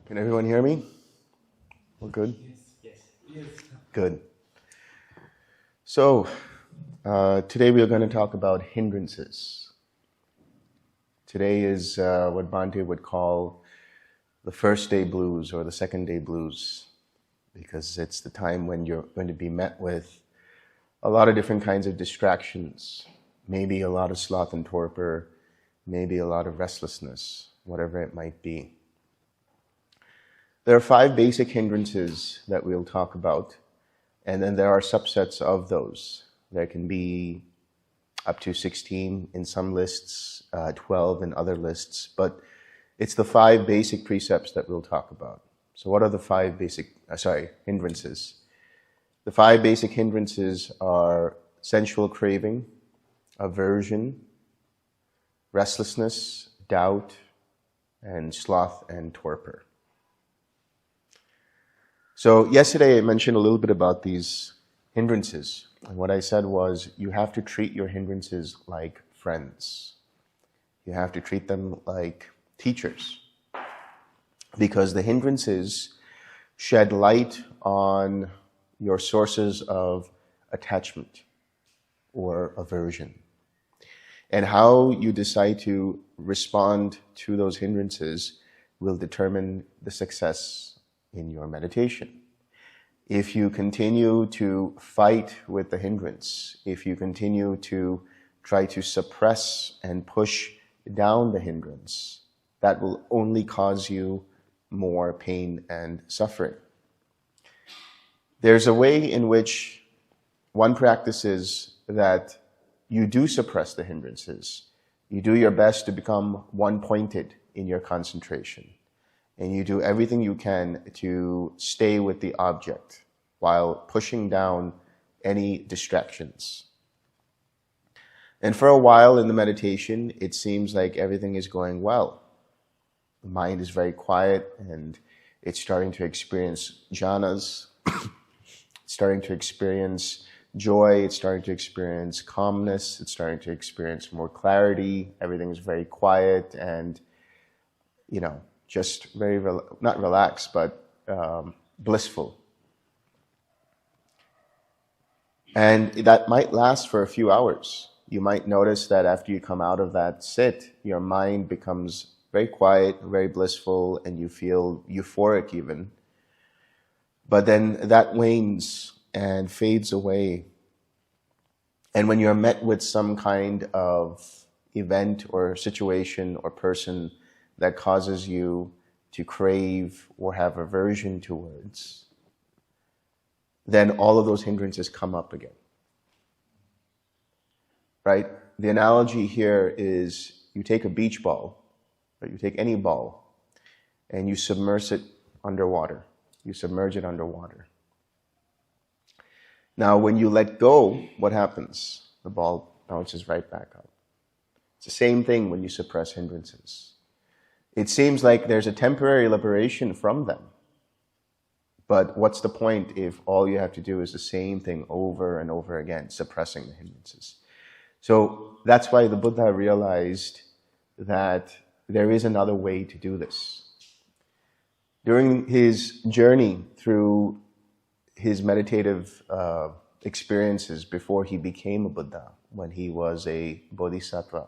Can everyone hear me? We're good? Yes. Good. So, today we are going to talk about hindrances. Today is what Bhante would call the first day blues or the second day blues, because it's the time when you're going to be met with a lot of different kinds of distractions, maybe a lot of sloth and torpor, maybe a lot of restlessness, whatever it might be. There are 5 basic hindrances that we'll talk about, and then there are subsets of those. There can be up to 16 in some lists, 12 in other lists, but it's the 5 basic precepts that we'll talk about. So what are the 5 basic, hindrances? The 5 basic hindrances are sensual craving, aversion, restlessness, doubt, and sloth and torpor. So yesterday I mentioned a little bit about these hindrances. And what I said was you have to treat your hindrances like friends. You have to treat them like teachers. Because the hindrances shed light on your sources of attachment or aversion. And how you decide to respond to those hindrances will determine the success in your meditation. If you continue to fight with the hindrance, if you continue to try to suppress and push down the hindrance, that will only cause you more pain and suffering. There's a way in which one practices that you do suppress the hindrances. You do your best to become one-pointed in your concentration. And you do everything you can to stay with the object while pushing down any distractions. And for a while in the meditation, it seems like everything is going well. The mind is very quiet and it's starting to experience jhanas. It's starting to experience joy. It's starting to experience calmness. It's starting to experience more clarity. Everything is very quiet and, just very, not relaxed, but blissful. And that might last for a few hours. You might notice that after you come out of that sit, your mind becomes very quiet, very blissful, and you feel euphoric even. But then that wanes and fades away. And when you're met with some kind of event or situation or person that causes you to crave or have aversion towards, then all of those hindrances come up again. Right? The analogy here is you take a beach ball, or you take any ball, and you submerge it underwater. You submerge it underwater. Now, when you let go, what happens? The ball bounces right back up. It's the same thing when you suppress hindrances. It seems like there's a temporary liberation from them. But what's the point if all you have to do is the same thing over and over again, suppressing the hindrances? So that's why the Buddha realized that there is another way to do this. During his journey through his meditative experiences before he became a Buddha, when he was a bodhisattva,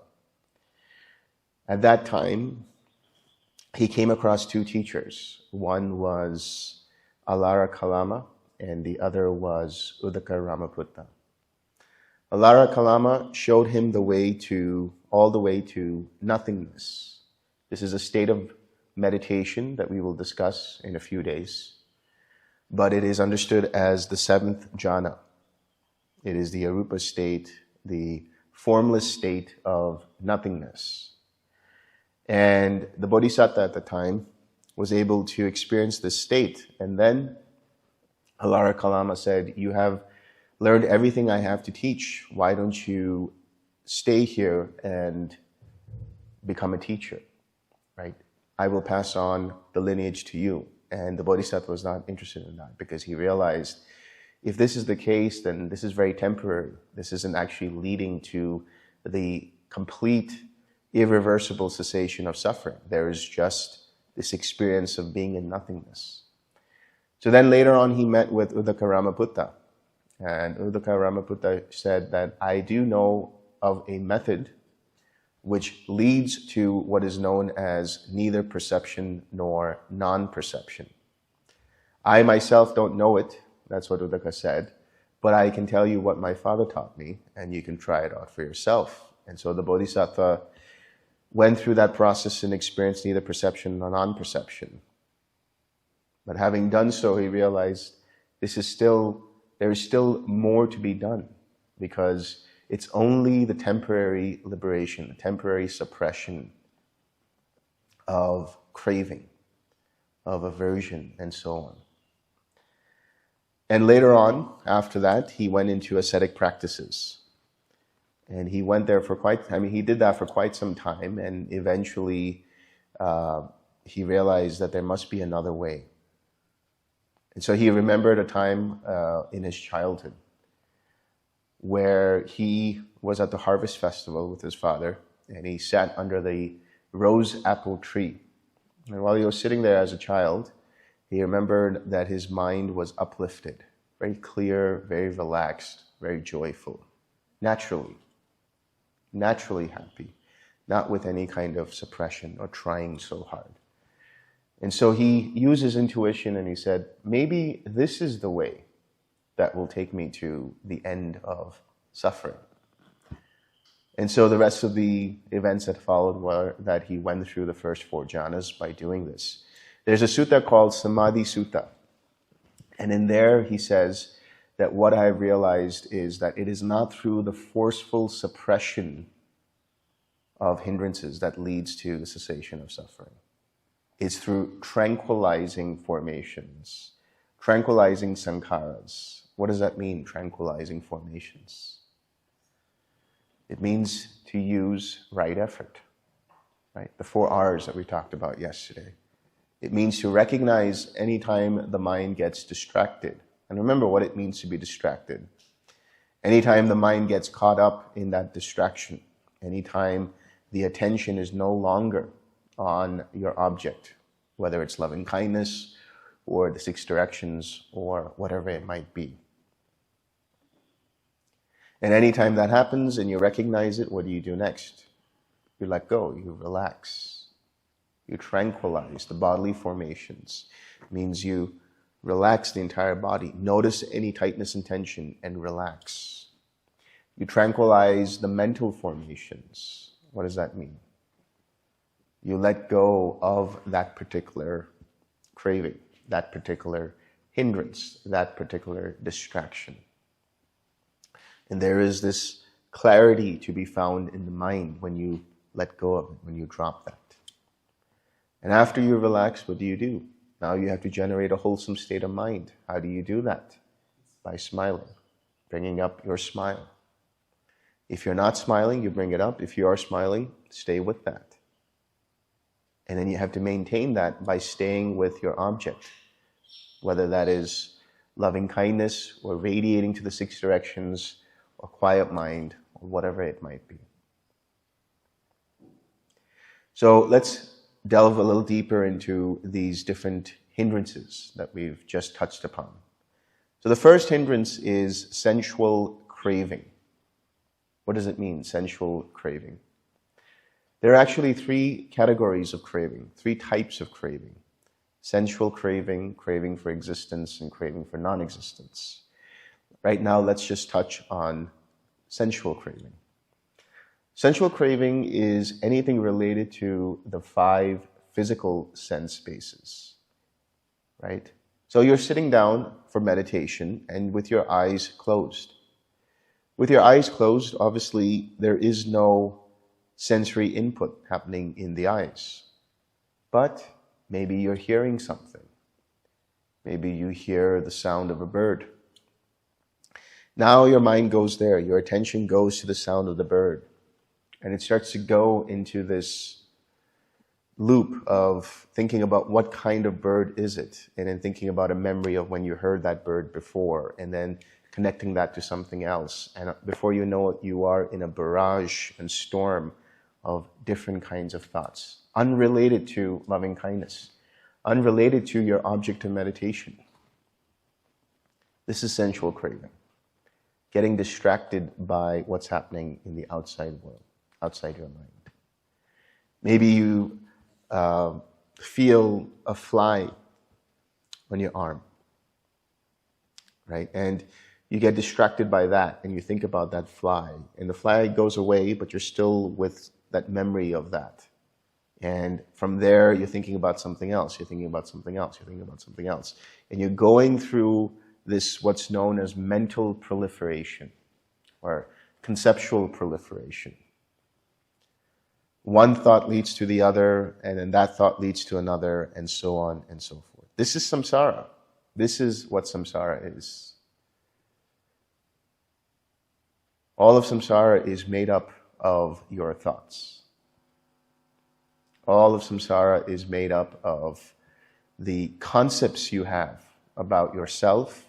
at that time, he came across 2 teachers. One was Alara Kalama, and the other was Uddaka Ramaputta. Alara Kalama showed him all the way to nothingness. This is a state of meditation that we will discuss in a few days, but it is understood as the 7th jhana. It is the arupa state, the formless state of nothingness. And the Bodhisattva at the time was able to experience this state. And then Alara Kalama said, you have learned everything I have to teach. Why don't you stay here and become a teacher, right? I will pass on the lineage to you. And the Bodhisattva was not interested in that because he realized if this is the case, then this is very temporary. This isn't actually leading to the complete irreversible cessation of suffering. There is just this experience of being in nothingness. So then later on he met with Uddaka Ramaputta. And Uddaka Ramaputta said that I do know of a method which leads to what is known as neither perception nor non-perception. I myself don't know it, that's what Uddaka said, but I can tell you what my father taught me, and you can try it out for yourself. And so the Bodhisattva went through that process and experienced neither perception nor non-perception. But having done so, he realized there is still more to be done, because it's only the temporary liberation, the temporary suppression of craving, of aversion, and so on. And later on, after that, he went into ascetic practices. And he went there he did that for quite some time, and eventually he realized that there must be another way. And so he remembered a time in his childhood where he was at the harvest festival with his father, and he sat under the rose apple tree. And while he was sitting there as a child, he remembered that his mind was uplifted, very clear, very relaxed, very joyful, naturally happy, not with any kind of suppression or trying so hard. And so he used his intuition and he said, maybe this is the way that will take me to the end of suffering. And so the rest of the events that followed were that he went through the first 4 jhanas by doing this. There's a sutta called Samadhi Sutta. And in there he says that what I realized is that it is not through the forceful suppression of hindrances that leads to the cessation of suffering. It's through tranquilizing formations, tranquilizing sankharas. What does that mean, tranquilizing formations? It means to use right effort, right? The 4 R's that we talked about yesterday. It means to recognize anytime the mind gets distracted. And remember what it means to be distracted. Anytime the mind gets caught up in that distraction, anytime the attention is no longer on your object, whether it's loving kindness or the 6 directions or whatever it might be. And anytime that happens and you recognize it, what do you do next? You let go, you relax, you tranquilize the bodily formations. It means you relax the entire body. Notice any tightness and tension and relax. You tranquilize the mental formations. What does that mean? You let go of that particular craving, that particular hindrance, that particular distraction. And there is this clarity to be found in the mind when you let go of it, when you drop that. And after you relax, what do? Now you have to generate a wholesome state of mind. How do you do that? By smiling, bringing up your smile. If you're not smiling, you bring it up. If you are smiling, stay with that. And then you have to maintain that by staying with your object, whether that is loving kindness or radiating to the 6 directions or quiet mind or whatever it might be. So let's delve a little deeper into these different hindrances that we've just touched upon. So the first hindrance is sensual craving. What does it mean, sensual craving? There are actually 3 categories of craving, 3 types of craving. Sensual craving, craving for existence, and craving for non-existence. Right now, let's just touch on sensual craving. Sensual craving is anything related to the 5 physical sense bases, right? So you're sitting down for meditation and with your eyes closed. With your eyes closed, obviously, there is no sensory input happening in the eyes. But maybe you're hearing something. Maybe you hear the sound of a bird. Now your mind goes there. Your attention goes to the sound of the bird. And it starts to go into this loop of thinking about what kind of bird is it, and then thinking about a memory of when you heard that bird before, and then connecting that to something else. And before you know it, you are in a barrage and storm of different kinds of thoughts, unrelated to loving kindness, unrelated to your object of meditation. This is sensual craving. Getting distracted by what's happening in the outside world, outside your mind. Maybe you feel a fly on your arm, right? And you get distracted by that and you think about that fly. And the fly goes away, but you're still with that memory of that. And from there, you're thinking about something else. You're thinking about something else. You're thinking about something else. And you're going through this, what's known as mental proliferation or conceptual proliferation. One thought leads to the other, and then that thought leads to another, and so on and so forth. This is samsara. This is what samsara is. All of samsara is made up of your thoughts. All of samsara is made up of the concepts you have about yourself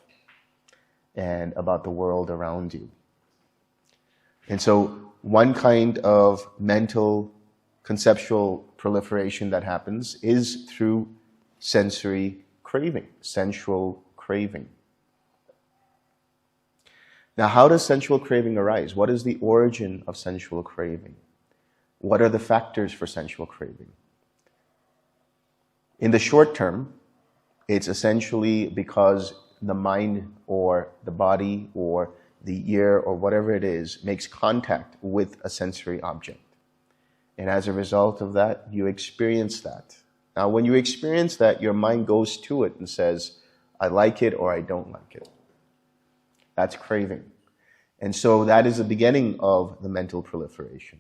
and about the world around you. And so one kind of mental, conceptual proliferation that happens is through sensory craving, sensual craving. Now, how does sensual craving arise? What is the origin of sensual craving? What are the factors for sensual craving? In the short term, it's essentially because the mind or the body or the ear or whatever it is makes contact with a sensory object. And as a result of that, you experience that. Now, when you experience that, your mind goes to it and says, I like it or I don't like it. That's craving. And so that is the beginning of the mental proliferation.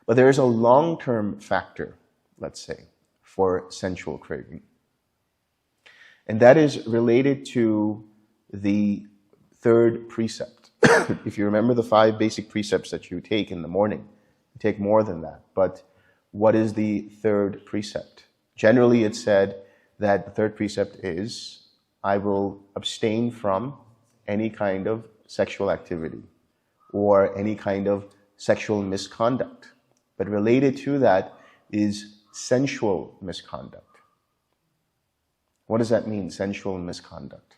But there is a long-term factor, let's say, for sensual craving. And that is related to the third precept. If you remember the 5 basic precepts that you take in the morning, you take more than that. But what is the third precept? Generally, it's said that the third precept is, I will abstain from any kind of sexual activity or any kind of sexual misconduct. But related to that is sensual misconduct. What does that mean, sensual misconduct?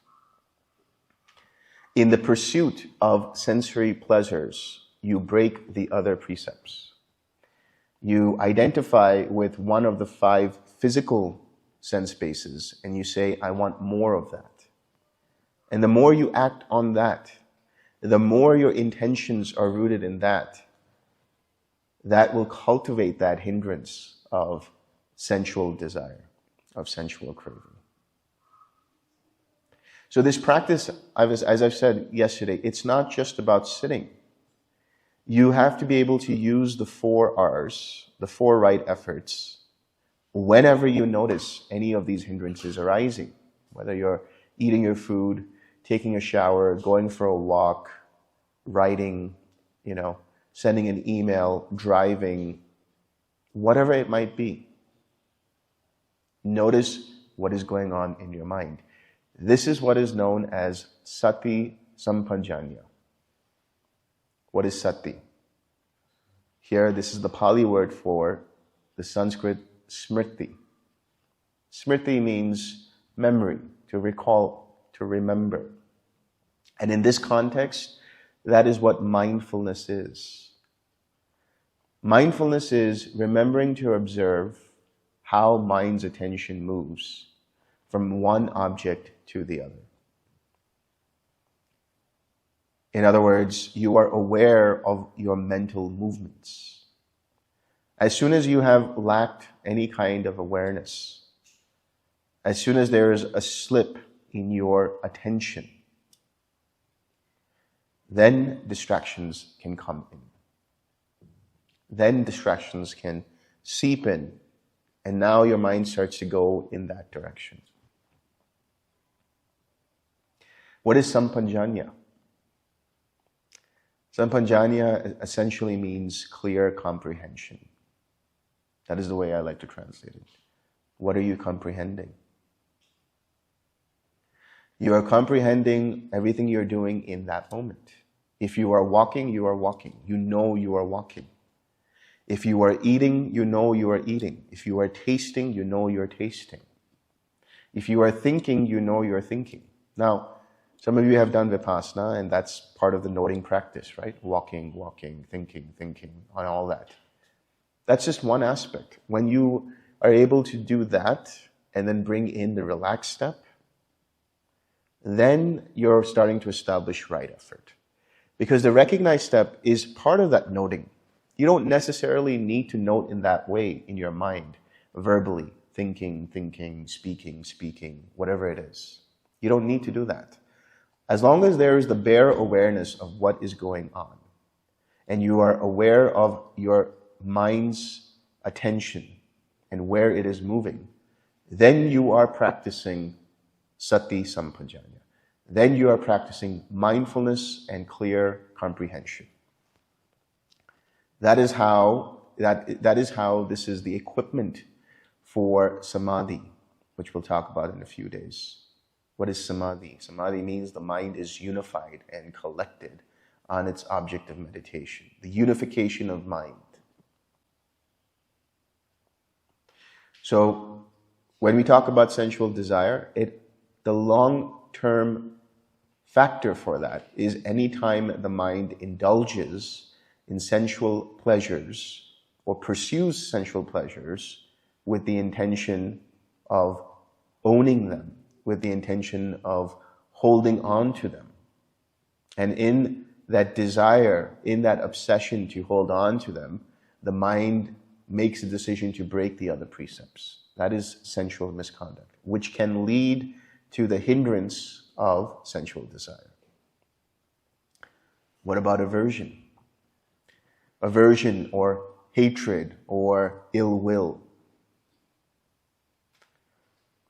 In the pursuit of sensory pleasures, you break the other precepts. You identify with one of the 5 physical sense bases and you say, I want more of that. And the more you act on that, the more your intentions are rooted in that, that will cultivate that hindrance of sensual desire, of sensual craving. So this practice, as I've said yesterday, it's not just about sitting. You have to be able to use the 4 R's, the 4 right efforts, whenever you notice any of these hindrances arising, whether you're eating your food, taking a shower, going for a walk, writing, sending an email, driving, whatever it might be. Notice what is going on in your mind. This is what is known as sati sampajanya. What is sati? Here, this is the Pali word for the Sanskrit smriti. Smriti means memory, to recall, to remember. And in this context, that is what mindfulness is. Mindfulness is remembering to observe how mind's attention moves from one object to the other. In other words, you are aware of your mental movements. As soon as you have lacked any kind of awareness, as soon as there is a slip in your attention, then distractions can come in. Then distractions can seep in, and now your mind starts to go in that direction. What is sampajanya? Sampajanya essentially means clear comprehension. That is the way I like to translate it. What are you comprehending? You are comprehending everything you're doing in that moment. If you are walking, you are walking. You know you are walking. If you are eating, you know you are eating. If you are tasting, you know you're tasting. If you are thinking, you know you're thinking. Now, some of you have done Vipassana, and that's part of the noting practice, right? Walking, thinking, and all that. That's just one aspect. When you are able to do that, and then bring in the relaxed step, then you're starting to establish right effort. Because the recognized step is part of that noting. You don't necessarily need to note in that way in your mind, verbally, thinking, speaking, whatever it is. You don't need to do that. As long as there is the bare awareness of what is going on, and you are aware of your mind's attention and where it is moving, then you are practicing sati sampajanya. Then you are practicing mindfulness and clear comprehension. That is how this is the equipment for samadhi, which we'll talk about in a few days. What is samadhi? Samadhi means the mind is unified and collected on its object of meditation. The unification of mind. So, when we talk about sensual desire, the long-term factor for that is anytime the mind indulges in sensual pleasures or pursues sensual pleasures with the intention of owning them, with the intention of holding on to them. And in that desire, in that obsession to hold on to them, the mind makes a decision to break the other precepts. That is sensual misconduct, which can lead to the hindrance of sensual desire. What about aversion? Aversion or hatred or ill will.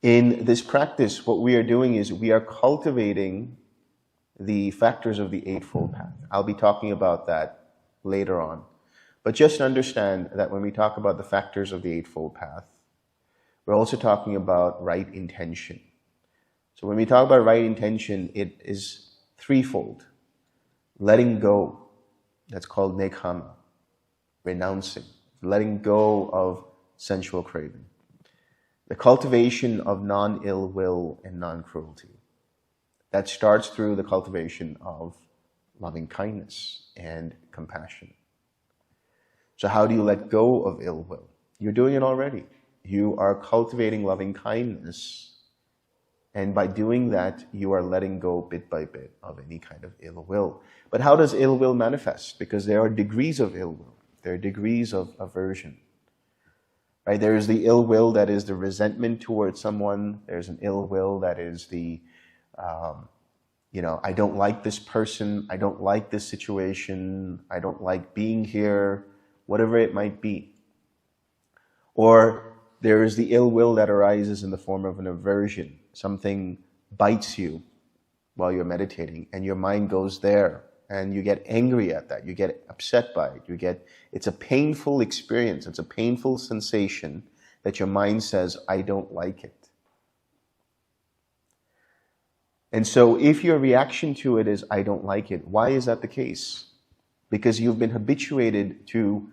In this practice, what we are doing is we are cultivating the factors of the Eightfold Path. I'll be talking about that later on. But just understand that when we talk about the factors of the Eightfold Path, we're also talking about right intention. So when we talk about right intention, it is threefold. Letting go, that's called nekkhamma, renouncing, letting go of sensual craving. The cultivation of non-ill will and non-cruelty. That starts through the cultivation of loving kindness and compassion. So how do you let go of ill will? You're doing it already. You are cultivating loving kindness, and by doing that, you are letting go bit by bit of any kind of ill will. But how does ill will manifest? Because there are degrees of ill will. There are degrees of aversion. Right? There is the ill will that is the resentment towards someone. There's an ill will that is the, I don't like this person. I don't like this situation. I don't like being here. Whatever it might be. Or there is the ill will that arises in the form of an aversion. Something bites you while you're meditating, and your mind goes there, and you get angry at that. You get upset by it. It's a painful experience. It's a painful sensation that your mind says, I don't like it. And so if your reaction to it is, I don't like it, why is that the case? Because you've been habituated to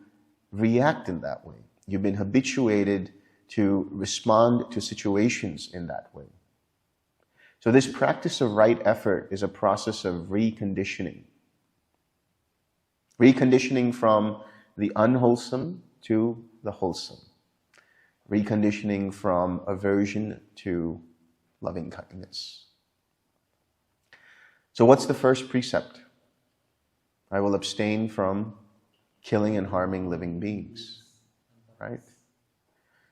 react in that way. You've been habituated to respond to situations in that way. So this practice of right effort is a process of reconditioning. Reconditioning from the unwholesome to the wholesome. Reconditioning from aversion to loving kindness. So what's the first precept? I will abstain from killing and harming living beings. Right?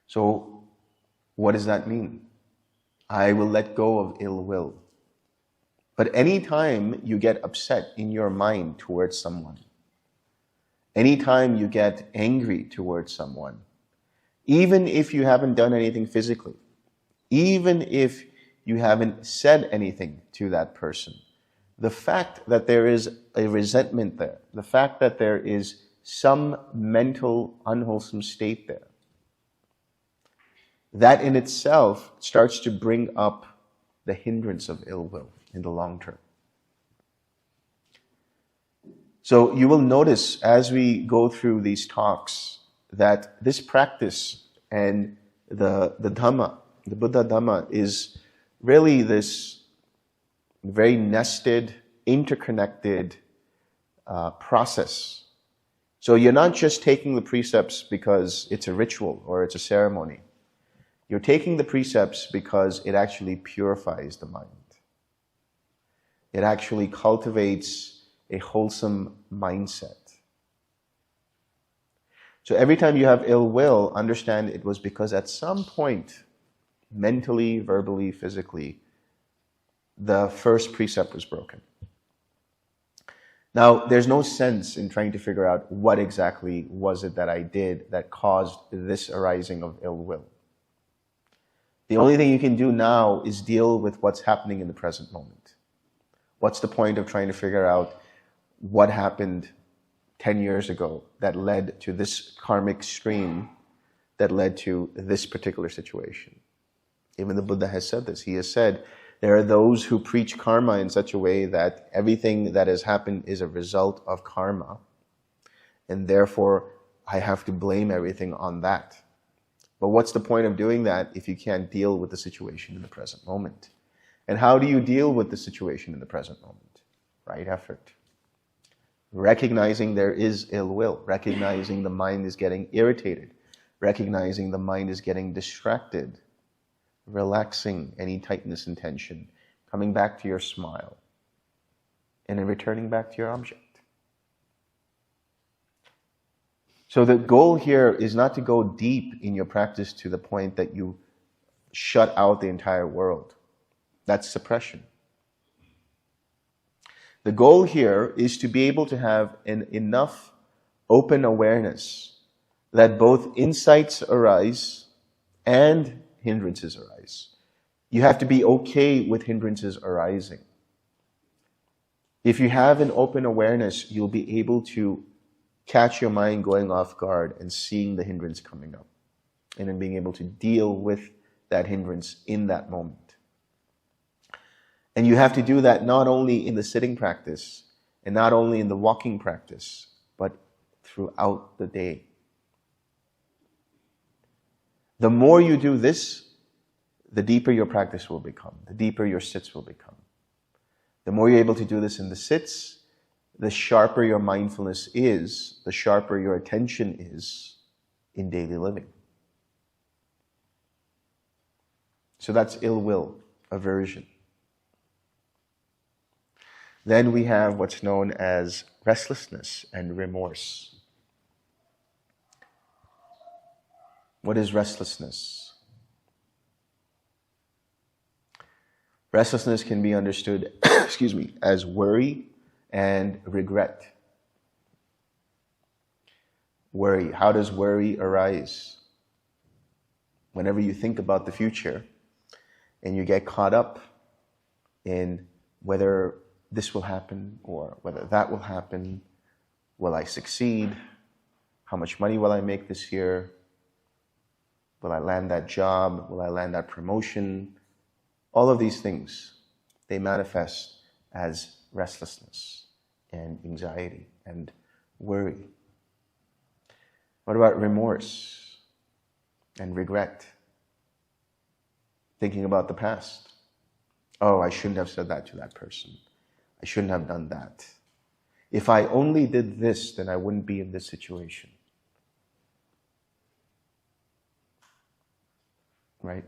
So what does that mean? I will let go of ill will. But anytime you get upset in your mind towards someone, anytime you get angry towards someone, even if you haven't done anything physically, even if you haven't said anything to that person, the fact that there is a resentment there, the fact that there is some mental unwholesome state there, that in itself starts to bring up the hindrance of ill will in the long term. So you will notice as we go through these talks that this practice and the Dhamma, the Buddha Dhamma, is really this very nested, interconnected process. So you're not just taking the precepts because it's a ritual or it's a ceremony. You're taking the precepts because it actually purifies the mind. It actually cultivates a wholesome mindset. So every time you have ill will, understand it was because at some point, mentally, verbally, physically, the first precept was broken. Now, there's no sense in trying to figure out what exactly was it that I did that caused this arising of ill will. The only thing you can do now is deal with what's happening in the present moment. What's the point of trying to figure out what happened 10 years ago that led to this karmic stream that led to this particular situation? Even the Buddha has said this. He has said, there are those who preach karma in such a way that everything that has happened is a result of karma, and therefore I have to blame everything on that. But what's the point of doing that if you can't deal with the situation in the present moment? And how do you deal with the situation in the present moment? Right effort. Recognizing there is ill will, recognizing the mind is getting irritated, recognizing the mind is getting distracted, relaxing any tightness and tension, coming back to your smile, and then returning back to your object. So the goal here is not to go deep in your practice to the point that you shut out the entire world. That's suppression. The goal here is to be able to have enough open awareness that both insights arise and hindrances arise. You have to be okay with hindrances arising. If you have an open awareness, you'll be able to catch your mind going off guard and seeing the hindrance coming up, and then being able to deal with that hindrance in that moment. And you have to do that not only in the sitting practice and not only in the walking practice, but throughout the day. The more you do this, the deeper your practice will become, the deeper your sits will become. The more you're able to do this in the sits, the sharper your mindfulness is, the sharper your attention is in daily living. So that's ill will, aversion. Then we have what's known as restlessness and remorse. What is restlessness? Restlessness can be understood, as worry and regret. Worry. How does worry arise? Whenever you think about the future and you get caught up in whether this will happen or whether that will happen, will I succeed? How much money will I make this year? Will I land that job? Will I land that promotion? All of these things, they manifest as restlessness and anxiety and worry. What about remorse and regret? Thinking about the past. Oh, I shouldn't have said that to that person. I shouldn't have done that. If I only did this, then I wouldn't be in this situation. Right?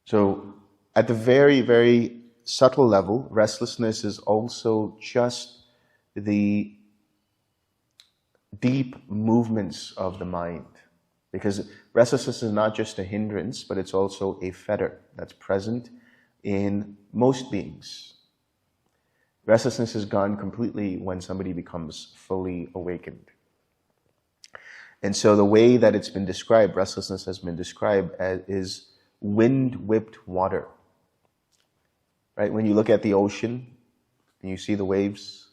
So, at the very, very subtle level, restlessness is also just the deep movements of the mind. Because restlessness is not just a hindrance, but it's also a fetter that's present in most beings. Restlessness is gone completely when somebody becomes fully awakened. And so the way that it's been described, restlessness has been described as is wind-whipped water. Right? When you look at the ocean and you see the waves,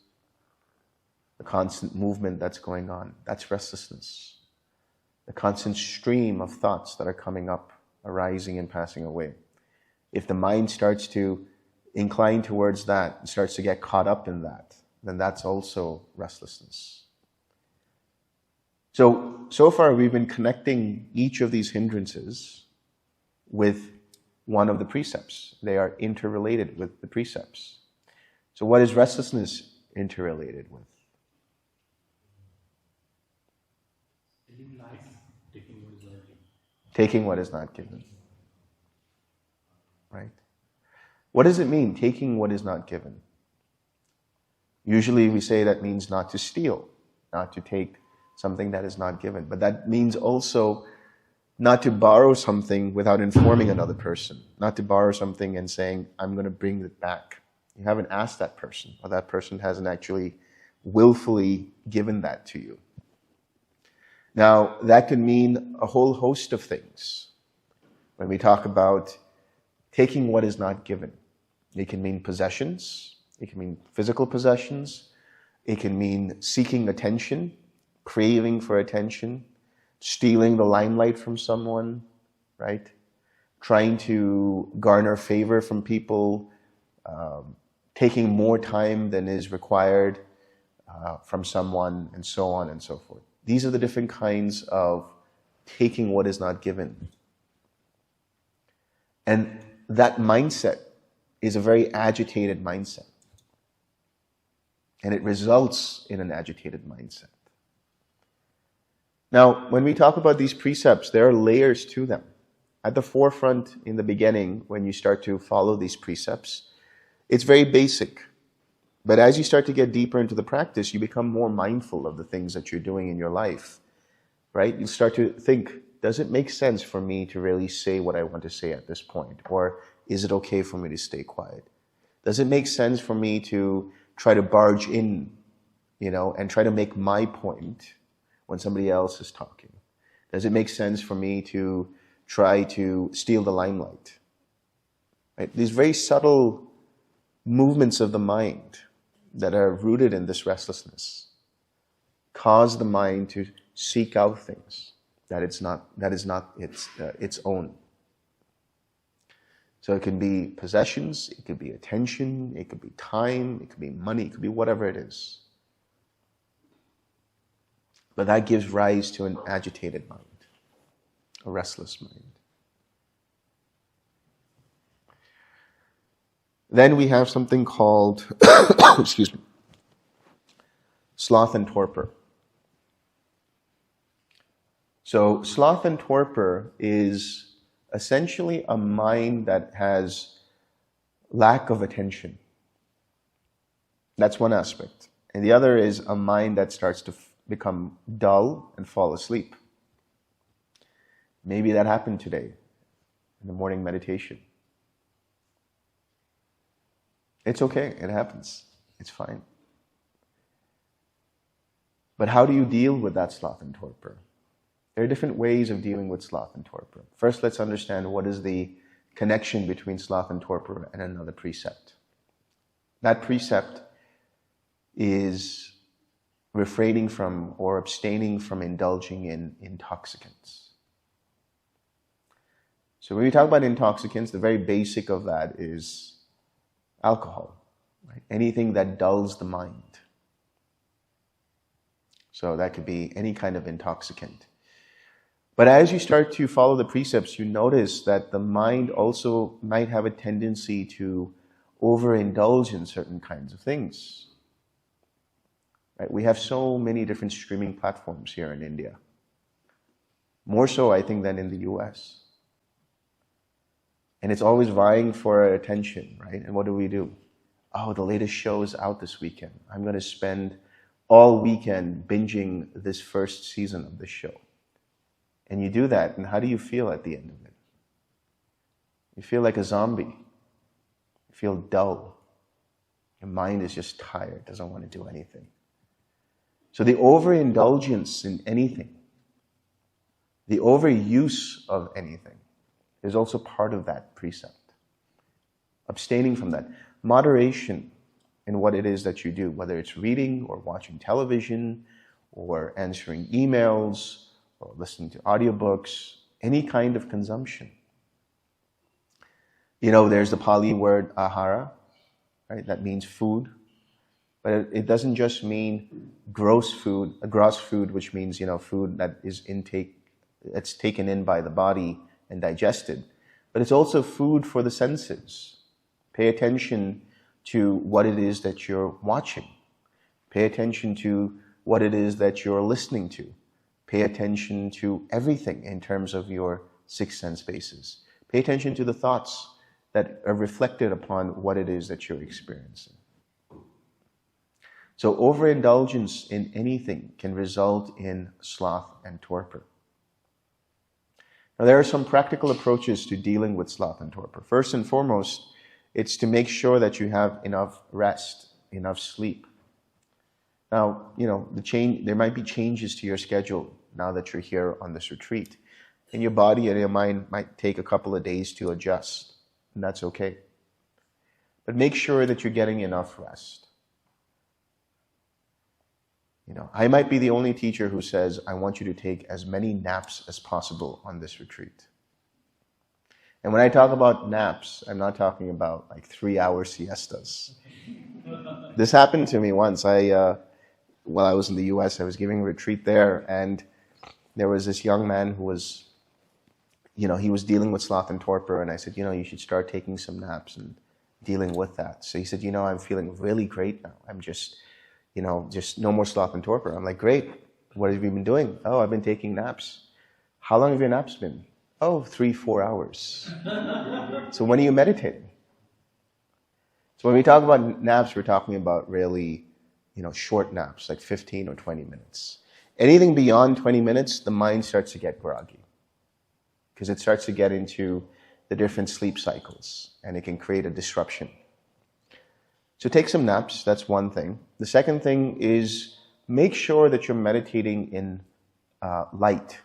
the constant movement that's going on, that's restlessness. The constant stream of thoughts that are coming up, arising and passing away. If the mind starts to incline towards that, and starts to get caught up in that, then that's also restlessness. So far we've been connecting each of these hindrances with one of the precepts. They are interrelated with the precepts. So what is restlessness interrelated with? Taking what is not given. Right? What does it mean, taking what is not given? Usually we say that means not to steal, not to take something that is not given. But that means also not to borrow something without informing another person. Not to borrow something and saying, I'm going to bring it back. You haven't asked that person, or that person hasn't actually willfully given that to you. Now, that could mean a whole host of things. When we talk about taking what is not given, it can mean possessions, it can mean physical possessions, it can mean seeking attention, craving for attention, stealing the limelight from someone, right? Trying to garner favor from people, taking more time than is required from someone, and so on and so forth. These are the different kinds of taking what is not given. And that mindset is a very agitated mindset. And it results in an agitated mindset. Now, when we talk about these precepts, there are layers to them. At the forefront, in the beginning, when you start to follow these precepts, it's very basic. But as you start to get deeper into the practice, you become more mindful of the things that you're doing in your life, right? You start to think, does it make sense for me to really say what I want to say at this point? Or is it okay for me to stay quiet? Does it make sense for me to try to barge in, and try to make my point when somebody else is talking? Does it make sense for me to try to steal the limelight? Right? These very subtle movements of the mind that are rooted in this restlessness cause the mind to seek out things that is not its own. So it can be possessions, it could be attention, it could be time, it could be money, it could be whatever it is. But that gives rise to an agitated mind, a restless mind. Then we have something called, excuse me, sloth and torpor. So sloth and torpor is essentially a mind that has lack of attention. That's one aspect. And the other is a mind that starts to become dull and fall asleep. Maybe that happened today in the morning meditation. It's okay, it happens. It's fine. But how do you deal with that sloth and torpor? There are different ways of dealing with sloth and torpor. First, let's understand what is the connection between sloth and torpor and another precept. That precept is refraining from or abstaining from indulging in intoxicants. So when we talk about intoxicants, the very basic of that is alcohol, right? Anything that dulls the mind. So that could be any kind of intoxicant. But as you start to follow the precepts, you notice that the mind also might have a tendency to overindulge in certain kinds of things. Right? We have so many different streaming platforms here in India. More so, I think, than in the US. And it's always vying for our attention, right? And what do? Oh, the latest show is out this weekend. I'm going to spend all weekend binging this first season of the show. And you do that, and how do you feel at the end of it? You feel like a zombie. You feel dull. Your mind is just tired, doesn't want to do anything. So the overindulgence in anything, the overuse of anything, is also part of that precept. Abstaining from that. Moderation in what it is that you do, whether it's reading or watching television or answering emails or listening to audiobooks, any kind of consumption. There's the Pali word ahara, right? That means food. But it doesn't just mean gross food, which means, food that is that's taken in by the body and digested. But it's also food for the senses. Pay attention to what it is that you're watching. Pay attention to what it is that you're listening to. Pay attention to everything in terms of your six sense bases. Pay attention to the thoughts that are reflected upon what it is that you're experiencing. So overindulgence in anything can result in sloth and torpor. Now, there are some practical approaches to dealing with sloth and torpor. First and foremost, it's to make sure that you have enough rest, enough sleep. Now, there might be changes to your schedule now that you're here on this retreat. And your body and your mind might take a couple of days to adjust, and that's okay. But make sure that you're getting enough rest. I might be the only teacher who says, I want you to take as many naps as possible on this retreat. And when I talk about naps, I'm not talking about like 3-hour siestas. This happened to me once. While I was in the US, I was giving a retreat there, and there was this young man who was, he was dealing with sloth and torpor, and I said, you should start taking some naps and dealing with that. So he said, I'm feeling really great now. I'm just no more sloth and torpor. I'm like, great. What have you been doing? Oh, I've been taking naps. How long have your naps been? Oh, 3-4 hours. So when are you meditating? So when we talk about naps, we're talking about really, short naps, like 15 or 20 minutes. Anything beyond 20 minutes, the mind starts to get groggy because it starts to get into the different sleep cycles, and it can create a disruption. So take some naps, that's one thing. The second thing is make sure that you're meditating in light.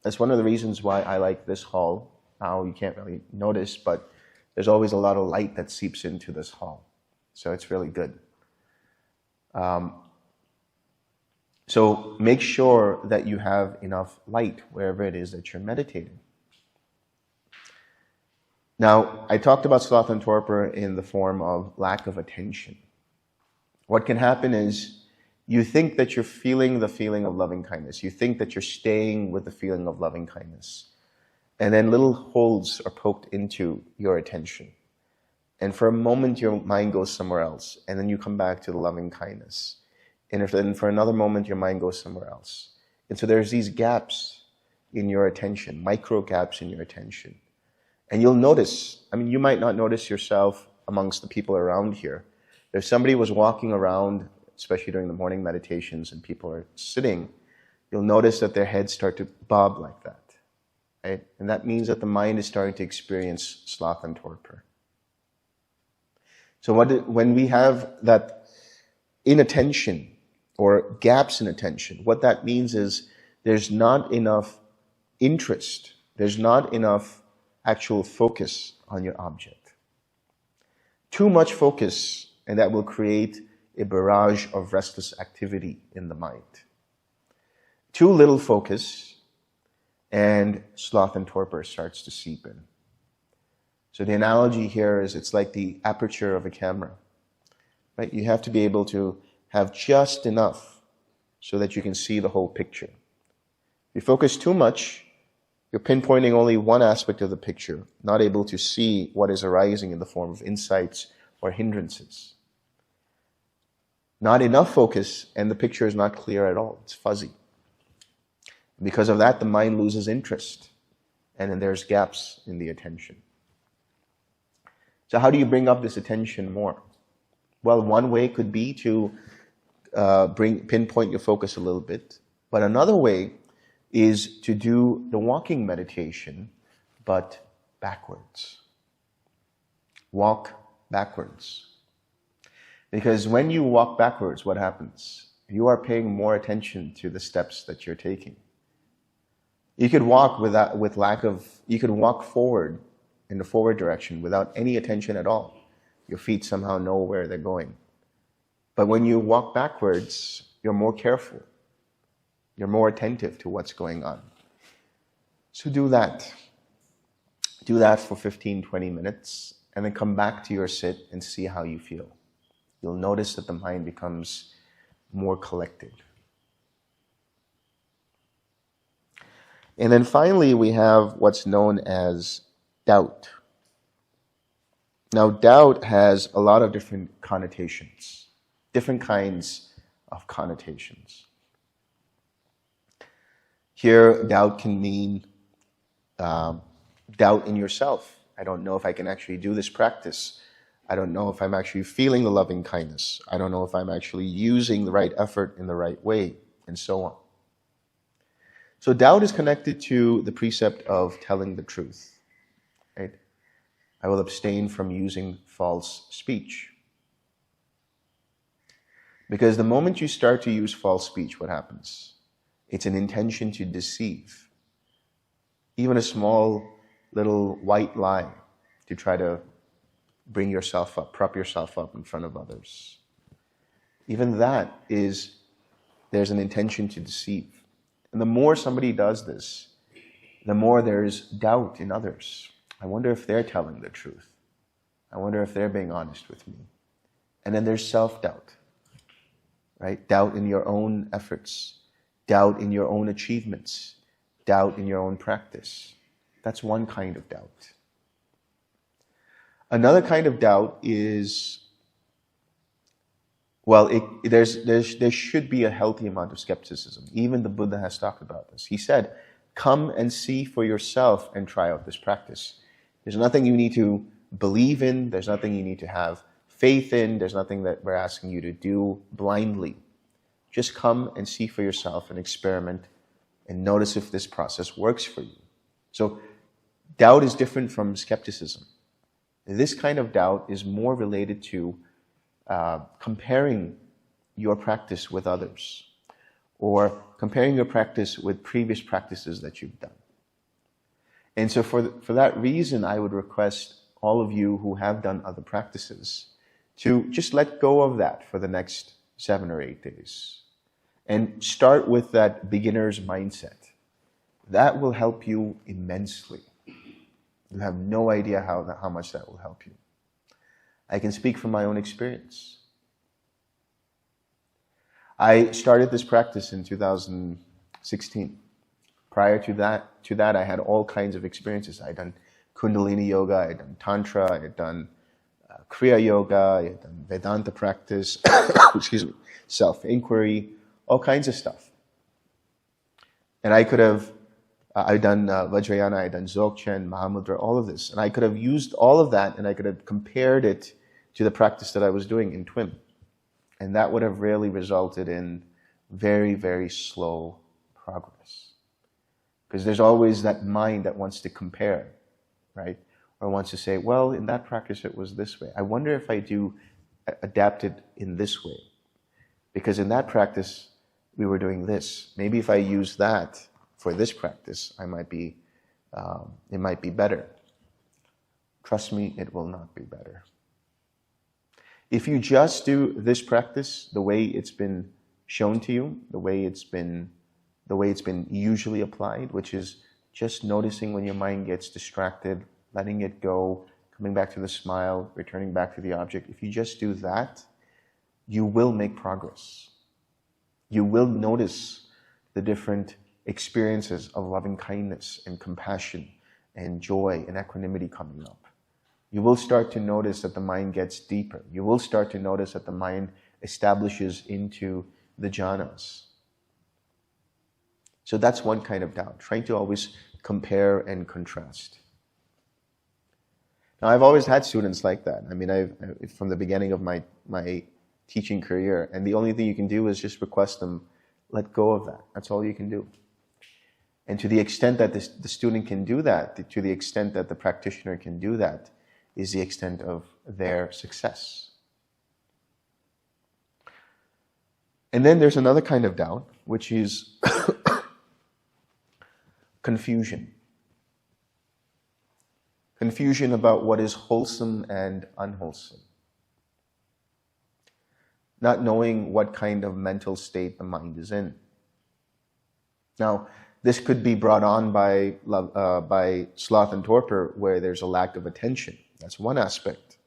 That's one of the reasons why I like this hall. Now you can't really notice, but there's always a lot of light that seeps into this hall. So it's really good. So make sure that you have enough light wherever it is that you're meditating. Now, I talked about sloth and torpor in the form of lack of attention. What can happen is you think that you're feeling the feeling of loving kindness. You think that you're staying with the feeling of loving kindness. And then little holes are poked into your attention. And for a moment, your mind goes somewhere else. And then you come back to the loving kindness. And then for another moment, your mind goes somewhere else. And so there's these gaps in your attention, micro gaps in your attention. And you'll notice, you might not notice yourself amongst the people around here. If somebody was walking around, especially during the morning meditations, and people are sitting, you'll notice that their heads start to bob like that. Right? And that means that the mind is starting to experience sloth and torpor. So when we have that inattention or gaps in attention, what that means is there's not enough interest, there's not enough actual focus on your object. Too much focus, and that will create a barrage of restless activity in the mind. Too little focus, and sloth and torpor starts to seep in. So the analogy here is it's like the aperture of a camera. Right? You have to be able to have just enough so that you can see the whole picture. If you focus too much, you're pinpointing only one aspect of the picture, not able to see what is arising in the form of insights or hindrances. Not enough focus, and the picture is not clear at all. It's fuzzy. Because of that, the mind loses interest, and then there's gaps in the attention. So how do you bring up this attention more? Well, one way could be to pinpoint your focus a little bit, but another way is to do the walking meditation, but backwards. Walk backwards. Because when you walk backwards, what happens? You are paying more attention to the steps that you're taking. You could walk you could walk forward in the forward direction without any attention at all. Your feet somehow know where they're going. But when you walk backwards, you're more careful. You're more attentive to what's going on. So do that. Do that for 15, 20 minutes, and then come back to your sit and see how you feel. You'll notice that the mind becomes more collected. And then finally, we have what's known as doubt. Now, doubt has a lot of different connotations, different kinds of connotations. Here, doubt can mean doubt in yourself. I don't know if I can actually do this practice. I don't know if I'm actually feeling the loving kindness. I don't know if I'm actually using the right effort in the right way, and so on. So doubt is connected to the precept of telling the truth, right? I will abstain from using false speech. Because the moment you start to use false speech, what happens? It's an intention to deceive. Even a small little white lie to try to bring yourself up, prop yourself up in front of others. Even that is, there's an intention to deceive. And the more somebody does this, the more there's doubt in others. I wonder if they're telling the truth. I wonder if they're being honest with me. And then there's self-doubt, right? Doubt in your own efforts, doubt in your own achievements, doubt in your own practice. That's one kind of doubt. Another kind of doubt is, well, there should be a healthy amount of skepticism. Even the Buddha has talked about this. He said, come and see for yourself and try out this practice. There's nothing you need to believe in. There's nothing you need to have faith in. There's nothing that we're asking you to do blindly. Just come and see for yourself and experiment and notice if this process works for you. So doubt is different from skepticism. This kind of doubt is more related to comparing your practice with others, or comparing your practice with previous practices that you've done. And so for that reason, I would request all of you who have done other practices to just let go of that for the next 7 or 8 days. And start with that beginner's mindset. That will help you immensely. You have no idea how much that will help you. I can speak from my own experience. I started this practice in 2016. Prior to that, I had all kinds of experiences. I had done Kundalini yoga, I had done Tantra, I had done Kriya yoga, I had done Vedanta practice, excuse me, self-inquiry, all kinds of stuff. And I could have, I'd done Vajrayana, I'd done Dzogchen, Mahamudra, all of this. And I could have used all of that and I could have compared it to the practice that I was doing in TWIM. And that would have really resulted in very, very slow progress. Because there's always that mind that wants to compare, right? Or wants to say, well, in that practice it was this way. I wonder if I do adapt it in this way. Because in that practice, we were doing this. Maybe if I use that for this practice, it might be better. Trust me, it will not be better. If you just do this practice the way it's been shown to you, the way it's been usually applied, which is just noticing when your mind gets distracted, letting it go, coming back to the smile, returning back to the object. If you just do that, you will make progress. You will notice the different experiences of loving kindness and compassion and joy and equanimity coming up. You will start to notice that the mind gets deeper. You will start to notice that the mind establishes into the jhanas. So that's one kind of doubt, trying to always compare and contrast. Now, I've always had students like that. I mean, from the beginning of my teaching career, and the only thing you can do is just request them, let go of that. That's all you can do. And to the extent that the student can do that, to the extent that the practitioner can do that, is the extent of their success. And then there's another kind of doubt, which is confusion. Confusion about what is wholesome and unwholesome. Not knowing what kind of mental state the mind is in. Now, this could be brought on by sloth and torpor, where there's a lack of attention. That's one aspect.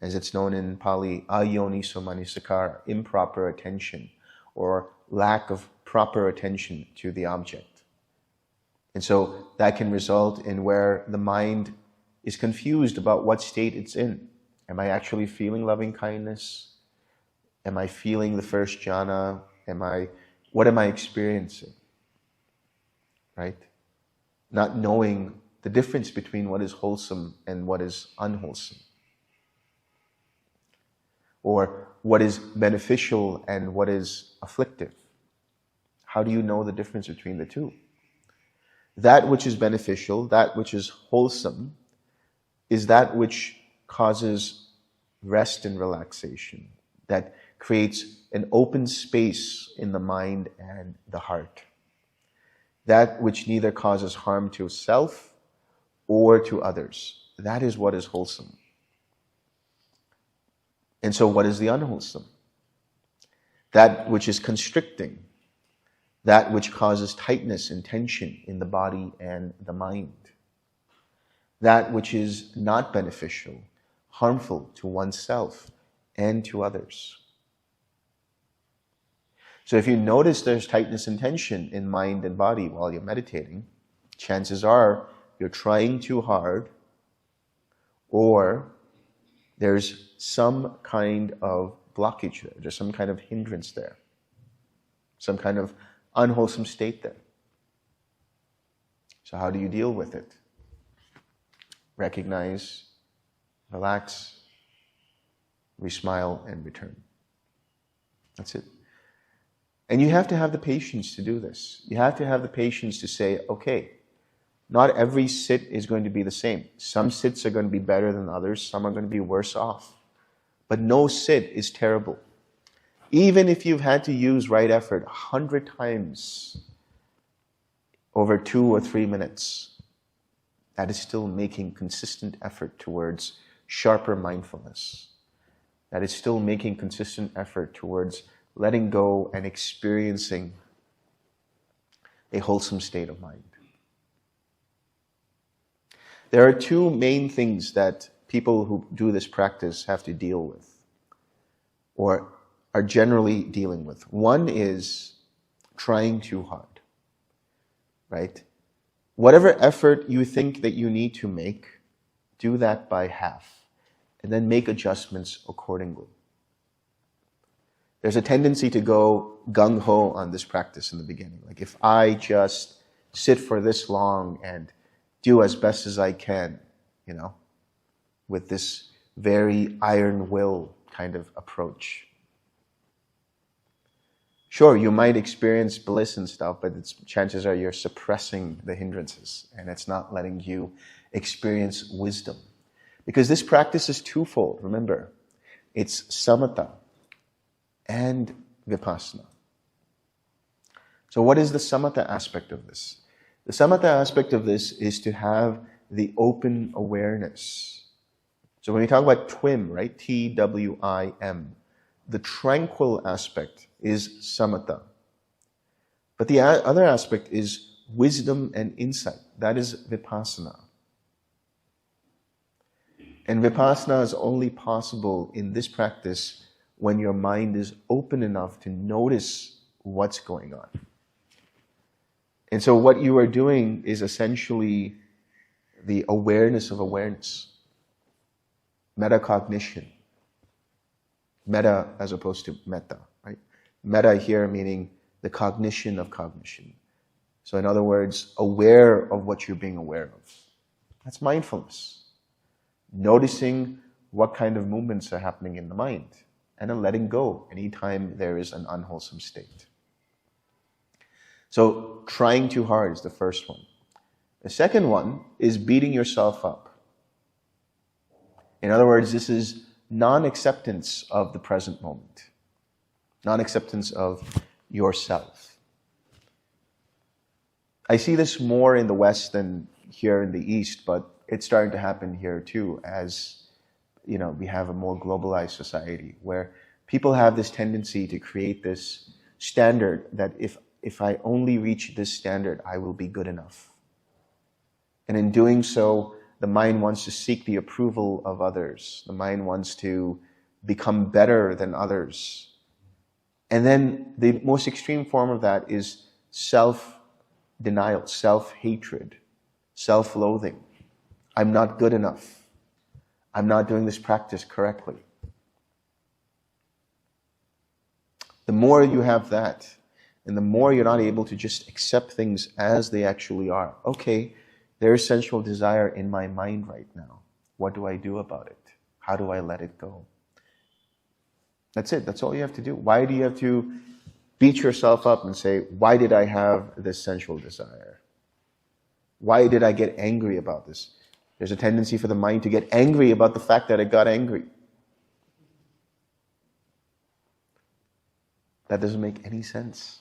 as it's known in Pali, ayoniso manasikara, improper attention, or lack of proper attention to the object. And so that can result in where the mind is confused about what state it's in. Am I actually feeling loving kindness? Am I feeling the first jhana? What am I experiencing? Right? Not knowing the difference between what is wholesome and what is unwholesome. Or what is beneficial and what is afflictive. How do you know the difference between the two? That which is beneficial, that which is wholesome, is that which causes rest and relaxation, that creates an open space in the mind and the heart. That which neither causes harm to self or to others. That is what is wholesome. And so what is the unwholesome? That which is constricting, that which causes tightness and tension in the body and the mind. That which is not beneficial, harmful to oneself and to others. So if you notice there's tightness and tension in mind and body while you're meditating, chances are you're trying too hard, or there's some kind of blockage there. There's some kind of hindrance there. Some kind of unwholesome state there. So how do you deal with it? Recognize, relax, re-smile, and return. That's it. And you have to have the patience to do this. You have to have the patience to say, okay, not every sit is going to be the same. Some sits are going to be better than others. Some are going to be worse off. But no sit is terrible. Even if you've had to use right effort 100 times over 2 or 3 minutes, that is still making consistent effort towards sharper mindfulness. That is still making consistent effort towards letting go and experiencing a wholesome state of mind. There are two main things that people who do this practice have to deal with, or are generally dealing with. One is trying too hard, right? Whatever effort you think that you need to make, do that by half, and then make adjustments accordingly. There's a tendency to go gung-ho on this practice in the beginning. Like, if I just sit for this long and do as best as I can, with this very iron will kind of approach. Sure, you might experience bliss and stuff, but chances are you're suppressing the hindrances, and it's not letting you experience wisdom. Because this practice is twofold, remember. It's samatha and vipassana. So what is the samatha aspect of this? The samatha aspect of this is to have the open awareness. So when we talk about twim, right? T-W-I-M, the tranquil aspect is samatha. But the other aspect is wisdom and insight. That is vipassana. And vipassana is only possible in this practice when your mind is open enough to notice what's going on. And so what you are doing is essentially the awareness of awareness. Metacognition. Metta as opposed to metta, right? Metta here meaning the cognition of cognition. So in other words, aware of what you're being aware of. That's mindfulness. Noticing what kind of movements are happening in the mind, and then letting go anytime there is an unwholesome state. So trying too hard is the first one. The second one is beating yourself up. In other words, this is non-acceptance of the present moment. Non-acceptance of yourself. I see this more in the West than here in the East, but it's starting to happen here too, as we have a more globalized society where people have this tendency to create this standard that if I only reach this standard, I will be good enough. And in doing so, The mind wants to seek the approval of others. The mind wants to become better than others. And then the most extreme form of that is self-denial, self-hatred, self-loathing. I'm not good enough. I'm not doing this practice correctly. The more you have that, and the more you're not able to just accept things as they actually are. Okay, there's sensual desire in my mind right now. What do I do about it? How do I let it go? That's it. That's all you have to do. Why do you have to beat yourself up and say, why did I have this sensual desire? Why did I get angry about this? There's a tendency for the mind to get angry about the fact that it got angry. That doesn't make any sense.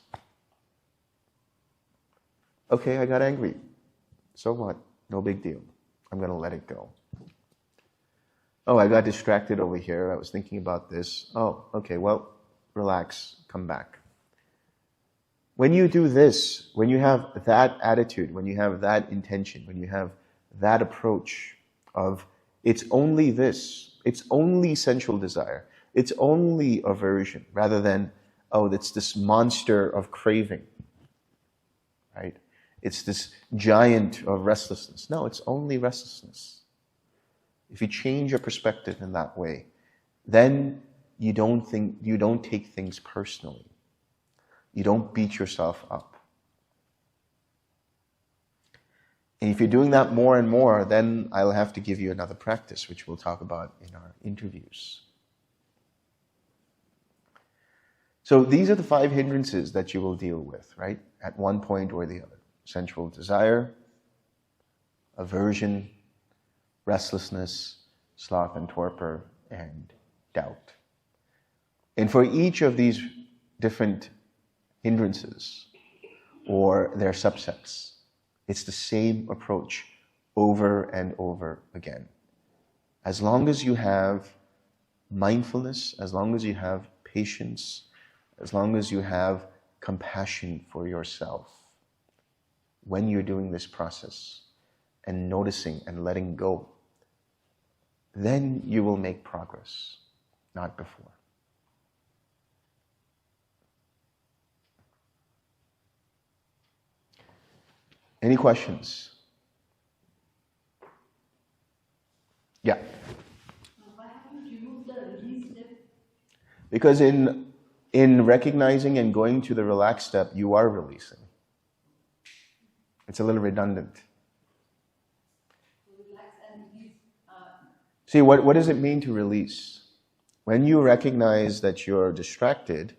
Okay, I got angry. So what? No big deal. I'm going to let it go. Oh, I got distracted over here. I was thinking about this. Oh, okay, well, relax. Come back. When you do this, when you have that attitude, when you have that intention, when you have that approach of it's only this, it's only sensual desire, it's only aversion, rather than, oh, it's this monster of craving, right? It's this giant of restlessness. No, it's only restlessness. If you change your perspective in that way, then you don't take things personally. You don't beat yourself up. And if you're doing that more and more, then I'll have to give you another practice, which we'll talk about in our interviews. So these are the 5 hindrances that you will deal with, right? At one point or the other. Sensual desire, aversion, restlessness, sloth and torpor, and doubt. And for each of these different hindrances, or their subsets, it's the same approach over and over again. As long as you have mindfulness, as long as you have patience, as long as you have compassion for yourself, when you're doing this process and noticing and letting go, then you will make progress, not before. Any questions? Yeah. Why haven't you removed the release step? Because in recognizing and going to the relaxed step, you are releasing. It's a little redundant. Relax and release. See, what does it mean to release? When you recognize that you're distracted,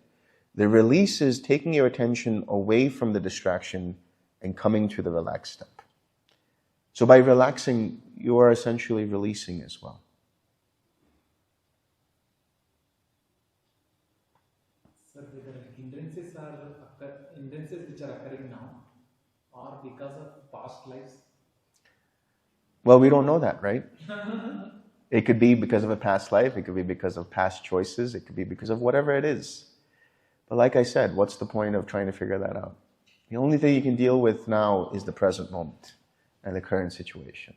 the release is taking your attention away from the distraction and coming to the relaxed step. So by relaxing, you are essentially releasing as well. Sir, whether hindrances which are occurring now or because of past lives? Well, we don't know that, right? It could be because of a past life, it could be because of past choices, it could be because of whatever it is. But like I said, what's the point of trying to figure that out? The only thing you can deal with now is the present moment and the current situation.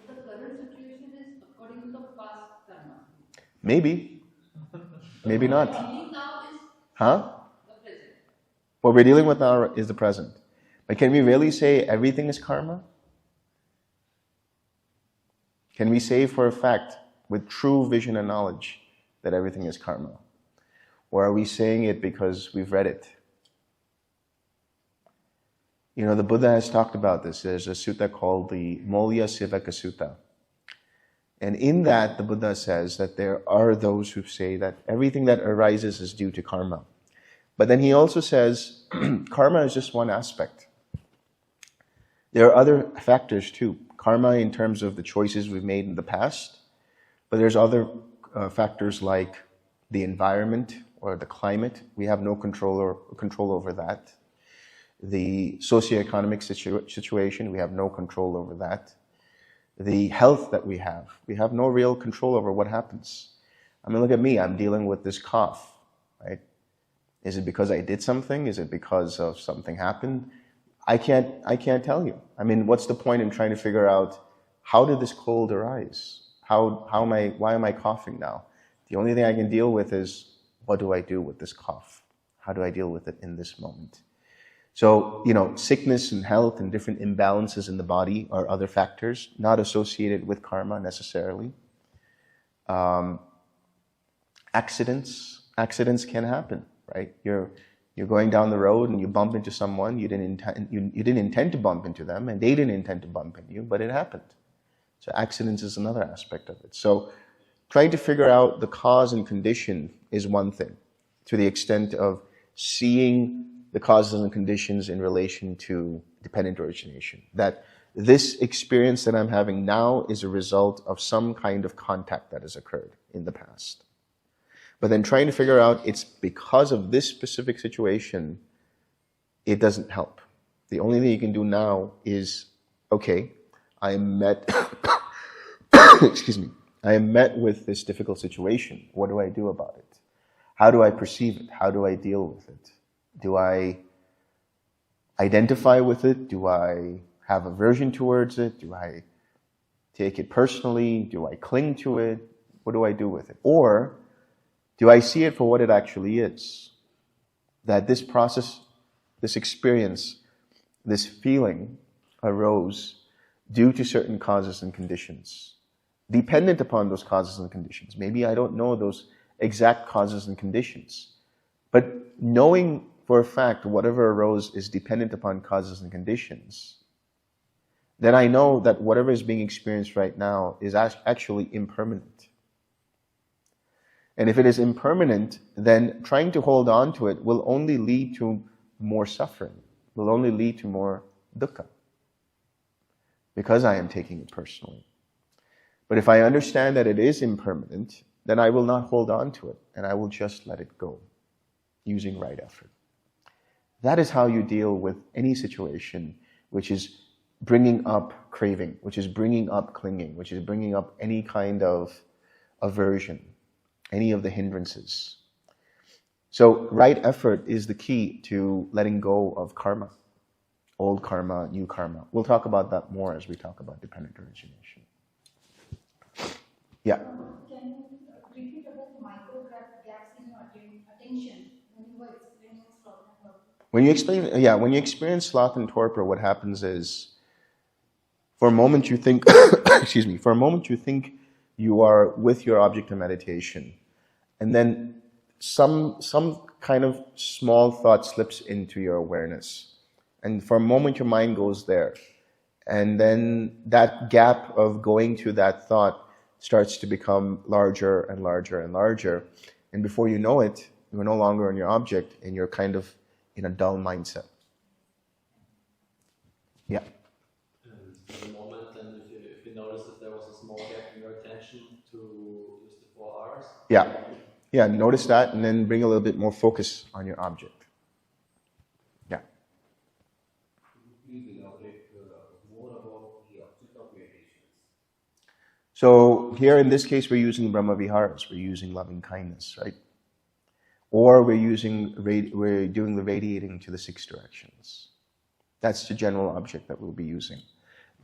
But the current situation is according to the past karma. Maybe. Maybe not. Dealing now is Huh? the present. What we're dealing with now is the present. But can we really say everything is karma? Can we say for a fact, with true vision and knowledge, that everything is karma? Or are we saying it because we've read it? You know, the Buddha has talked about this. There's a sutta called the Molya Sivaka Sutta. And in that, the Buddha says that there are those who say that everything that arises is due to karma. But then he also says, karma is just one aspect. There are other factors too. Karma in terms of the choices we've made in the past, but there's other factors like the environment or the climate. We have no control over that. The socioeconomic situation, we have no control over that. The health that we have no real control over what happens. I mean, look at me, I'm dealing with this cough, right? Is it because I did something? Is it because of something happened? I can't tell you. I mean, what's the point in trying to figure out how did this cold arise? Why am I coughing now? The only thing I can deal with is, what do I do with this cough? How do I deal with it in this moment? So, sickness and health and different imbalances in the body are other factors, not associated with karma necessarily. Accidents can happen, right? You're going down the road and you bump into someone, you didn't intend to bump into them, and they didn't intend to bump into you, but it happened. So accidents is another aspect of it. So trying to figure out the cause and condition is one thing, to the extent of seeing the causes and conditions in relation to dependent origination. That this experience that I'm having now is a result of some kind of contact that has occurred in the past. But then trying to figure out it's because of this specific situation, it doesn't help. The only thing you can do now is, okay, I am met excuse me, I am met with this difficult situation. What do I do about it? How do I perceive it? How do I deal with it? Do I identify with it? Do I have aversion towards it? Do I take it personally? Do I cling to it? What do I do with it? Or do I see it for what it actually is? That this process, this experience, this feeling arose due to certain causes and conditions. Dependent upon those causes and conditions. Maybe I don't know those exact causes and conditions. But knowing for a fact whatever arose is dependent upon causes and conditions, then I know that whatever is being experienced right now is actually impermanent. And if it is impermanent, then trying to hold on to it will only lead to more suffering, will only lead to more dukkha, because I am taking it personally. But if I understand that it is impermanent, then I will not hold on to it, and I will just let it go, using right effort. That is how you deal with any situation which is bringing up craving, which is bringing up clinging, which is bringing up any kind of aversion, any of the hindrances. So right effort is the key to letting go of karma, old karma, new karma. We'll talk about that more as we talk about dependent origination. Yeah. Can you repeat about micro gaps in your attention when you were explaining sloth and torpor? When you experience sloth and torpor, what happens is, for a moment you think, for a moment you think you are with your object of meditation, and then some kind of small thought slips into your awareness, and for a moment your mind goes there, and then that gap of going to that thought starts to become larger and larger and larger, and before you know it, you're no longer on your object, and you're kind of in a dull mindset. Yeah. For the moment, then if you notice that there was a small gap in your attention to use the 4 Rs. Yeah, notice that, and then bring a little bit more focus on your object. Yeah. Please elaborate more about the object of meditations. So here in this case, we're using Brahma Viharas, we're using loving kindness, right? Or we're doing the radiating to the 6 directions. That's the general object that we'll be using.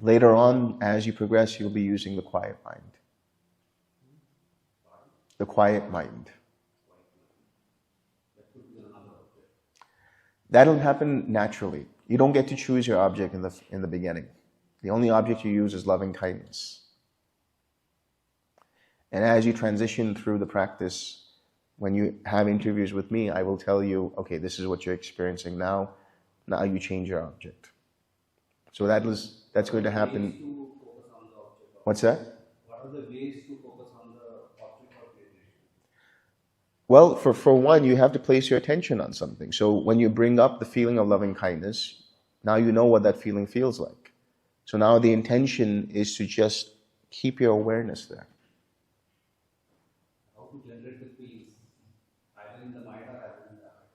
Later on, as you progress, you'll be using the quiet mind. The quiet mind. That'll happen naturally. You don't get to choose your object in the beginning. The only object you use is loving kindness. And as you transition through the practice, when you have interviews with me, I will tell you, okay, this is what you're experiencing now. Now you change your object. So that's going to happen. What's that? What are the ways to focus on the object of meditation? Well, for one, you have to place your attention on something. So when you bring up the feeling of loving kindness, now you know what that feeling feels like. So now the intention is to just keep your awareness there. How to generate the feelings, either in the mind or either in the heart?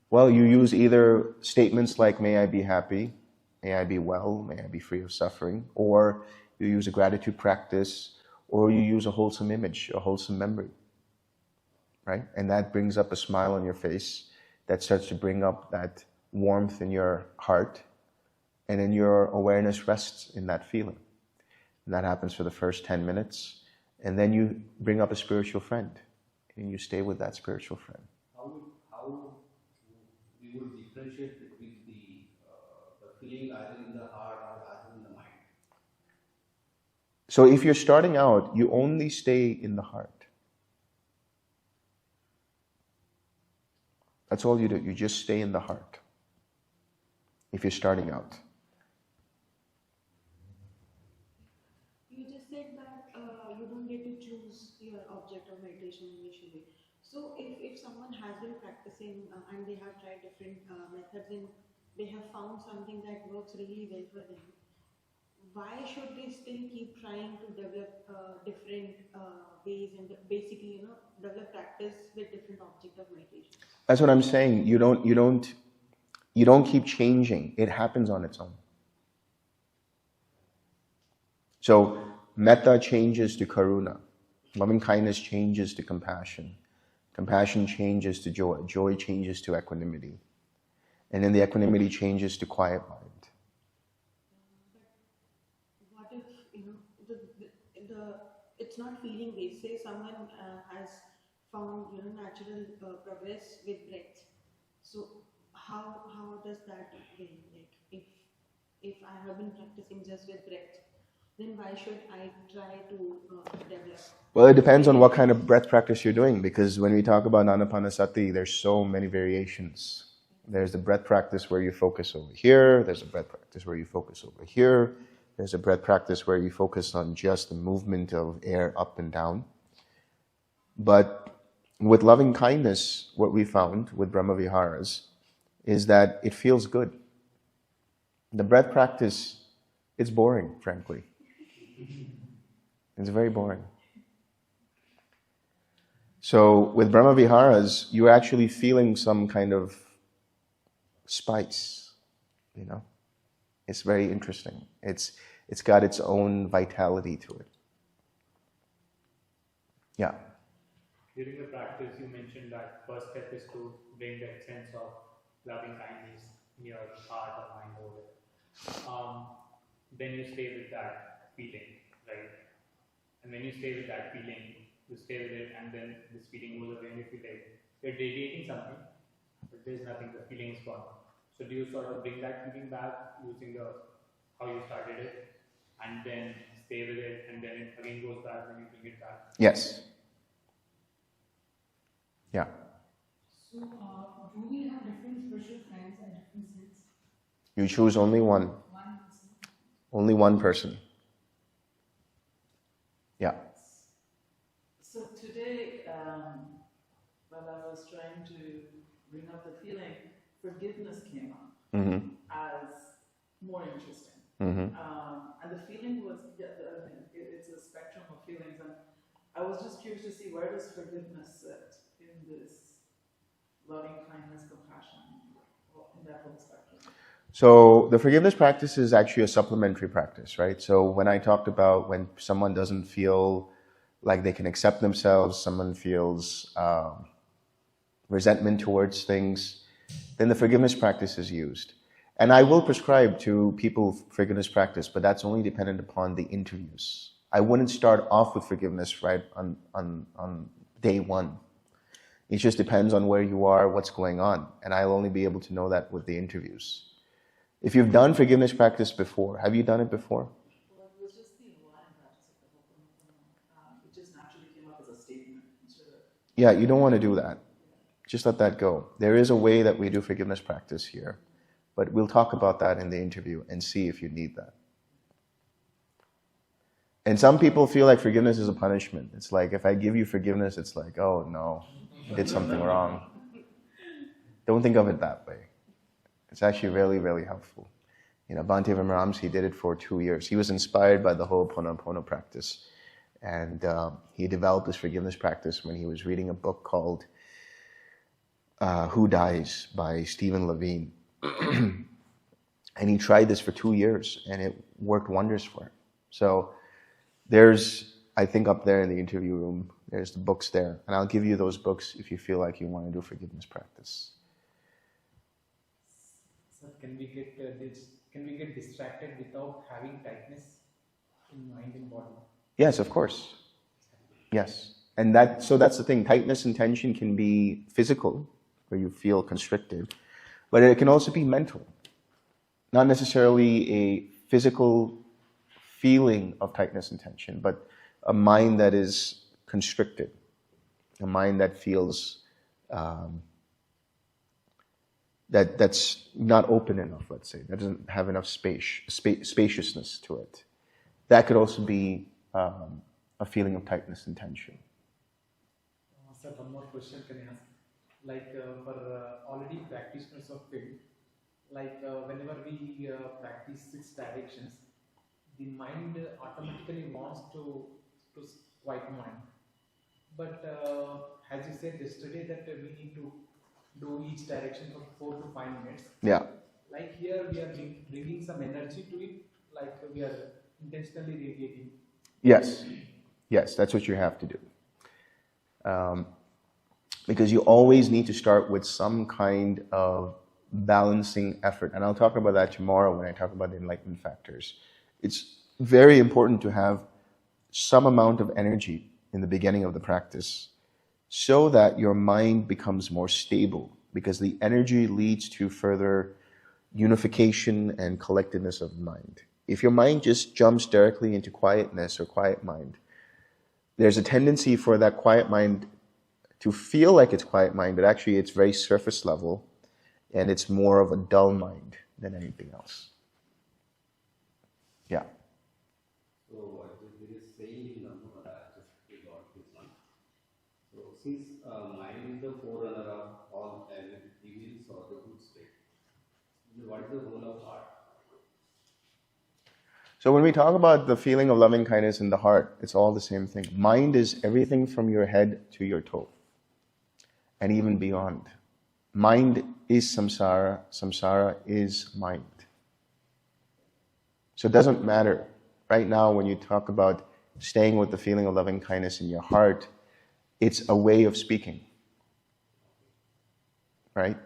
Well, you use either statements like, may I be happy, may I be well, may I be free of suffering, or you use a gratitude practice, or you use a wholesome image, a wholesome memory, right? And that brings up a smile on your face that starts to bring up that warmth in your heart, and then your awareness rests in that feeling. And that happens for the first 10 minutes, and then you bring up a spiritual friend, and you stay with that spiritual friend. How we would differentiate between the feeling either in the heart or either in the mind? So if you're starting out, you only stay in the heart. That's all you do. You just stay in the heart. If you're starting out. You just said that you don't get to choose your object of meditation initially. So if someone has been practicing and they have tried different methods and they have found something that works really well for them, why should they still keep trying to develop different ways and basically, develop practice with different object of meditation? That's what I'm saying. You don't keep changing. It happens on its own. So metta changes to karuna. Loving kindness changes to compassion. Compassion changes to joy. Joy changes to equanimity. And then the equanimity changes to quiet mind. What if, it's not feeling based? Say someone has found, natural progress with breath. So how does that begin? Like if I have been practicing just with breath, then why should I try to develop? Well, it depends on what kind of breath practice you're doing, because when we talk about anapanasati, there's so many variations. There's the breath practice where you focus over here. There's a breath practice where you focus over here. There's a breath practice where you focus on just the movement of air up and down. But with loving kindness, what we found with Brahmaviharas is that it feels good. The breath practice, it's boring, frankly. It's very boring. So with Brahmaviharas, you're actually feeling some kind of spice, It's very interesting. It's got its own vitality to it. Yeah. During the practice, you mentioned that first step is to bring that sense of loving kindness in your heart or mind over it. Then you stay with that feeling, right? And when you stay with that feeling, you stay with it, and then this feeling goes away, and you feel like you're radiating something, but there's nothing, the feeling is gone. So do you sort of bring that feeling back using how you started it, and then stay with it, and then it again goes back when you bring it back? Yes. Yeah. So, do we have different spiritual friends at different states? You choose only one. One person. Only one person. Yeah. So today, when I was trying to bring up the feeling, forgiveness came up as more interesting. And the feeling was, it's a spectrum of feelings, and I was just curious to see, where does forgiveness sit in this loving kindness, compassion, in that whole spectrum? So the forgiveness practice is actually a supplementary practice, right? So when I talked about when someone doesn't feel like they can accept themselves, someone feels resentment towards things, then the forgiveness practice is used. And I will prescribe to people forgiveness practice, but that's only dependent upon the interviews. I wouldn't start off with forgiveness right on day one. It just depends on where you are, what's going on. And I'll only be able to know that with the interviews. If you've done forgiveness practice before, have you done it before? Well, it was just the line practice of the whole. It just naturally came up as a statement. Yeah, you don't want to do that. Just let that go. There is a way that we do forgiveness practice here, but we'll talk about that in the interview and see if you need that. And some people feel like forgiveness is a punishment. It's like, if I give you forgiveness, it's like, oh no, you did something wrong. Don't think of it that way. It's actually really, really helpful. Bhante Vimramsi did it for 2 years. He was inspired by the whole Ho'oponopono practice. And he developed this forgiveness practice when he was reading a book called Who Dies by Stephen Levine. And he tried this for 2 years, and it worked wonders for him. So there's, I think up there in the interview room, there's the books there. And I'll give you those books if you feel like you want to do forgiveness practice. can we get distracted without having tightness in mind and body? Yes, of course. Yes. And so that's the thing. Tightness and tension can be physical, where you feel constricted, but it can also be mental. Not necessarily a physical feeling of tightness and tension, but a mind that is constricted, a mind that feels that's not open enough, let's say, that doesn't have enough spaciousness to it. That could also be a feeling of tightness and tension. Sir, one more question can I ask? Like for already practitioners of field, like whenever we practice 6 directions, the mind automatically wants to quiet mind. But as you said yesterday that we need to do each direction for 4 to 5 minutes. Yeah. Like here we are bringing some energy to it, like we are intentionally radiating. Yes. Yes, that's what you have to do. Because you always need to start with some kind of balancing effort. And I'll talk about that tomorrow when I talk about the enlightenment factors. It's very important to have some amount of energy in the beginning of the practice so that your mind becomes more stable, because the energy leads to further unification and collectedness of mind. If your mind just jumps directly into quietness or quiet mind, there's a tendency for that quiet mind to feel like it's quiet mind, but actually it's very surface level, and it's more of a dull mind than anything else. Yeah. So there is saying in Namma, I just got this one. So since mind is the forerunner of all evils or the good state, what is the role of heart? So when we talk about the feeling of loving kindness in the heart, it's all the same thing. Mind is everything from your head to your toe, and even beyond. Mind is samsara, samsara is mind. So it doesn't matter. Right now, when you talk about staying with the feeling of loving kindness in your heart, it's a way of speaking. Right?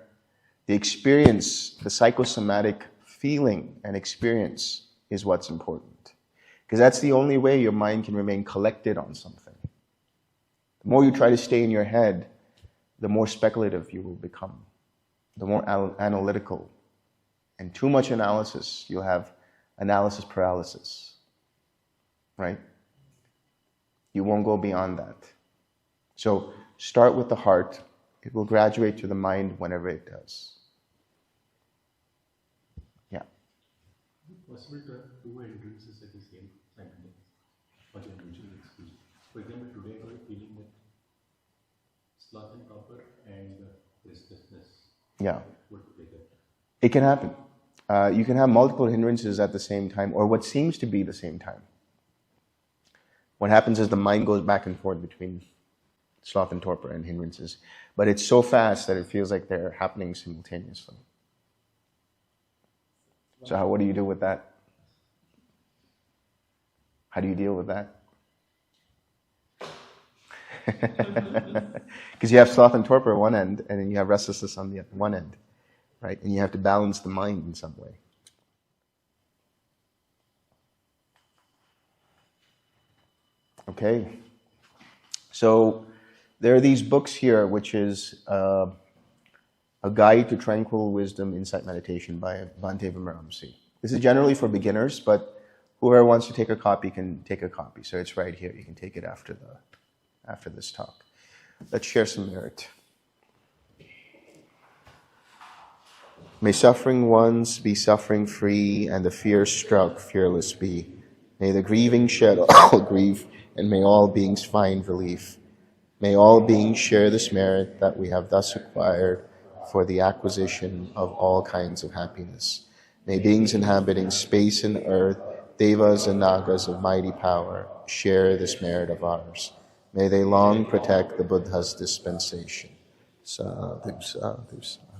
The experience, the psychosomatic feeling and experience is what's important. Because that's the only way your mind can remain collected on something. The more you try to stay in your head, the more speculative you will become, the more analytical. And too much analysis, you'll have analysis paralysis, right? You won't go beyond that. So start with the heart. It will graduate to the mind whenever it does. Yeah. Is it possible to have 2 hindrances at the same time for the individual experience? For example, today I was feeling that sloth and torpor and restlessness. Yeah. Would trigger. It can happen. You can have multiple hindrances at the same time, or what seems to be the same time. What happens is the mind goes back and forth between sloth and torpor and hindrances, but it's so fast that it feels like they're happening simultaneously. So what do you do with that? How do you deal with that? Because you have sloth and torpor at one end, and then you have restlessness on the one end, right? And you have to balance the mind in some way. Okay. So there are these books here, which is a guide to tranquil wisdom, insight meditation by Bhante Vimramsi. This is generally for beginners, but whoever wants to take a copy can take a copy. So it's right here. You can take it after this talk. Let's share some merit. May suffering ones be suffering free, and the fear struck fearless be. May the grieving shed all grief, and may all beings find relief. May all beings share this merit that we have thus acquired for the acquisition of all kinds of happiness. May beings inhabiting space and earth, devas and nagas of mighty power, share this merit of ours. May they long protect the Buddha's dispensation. Sadhu, sadhu, sadhu.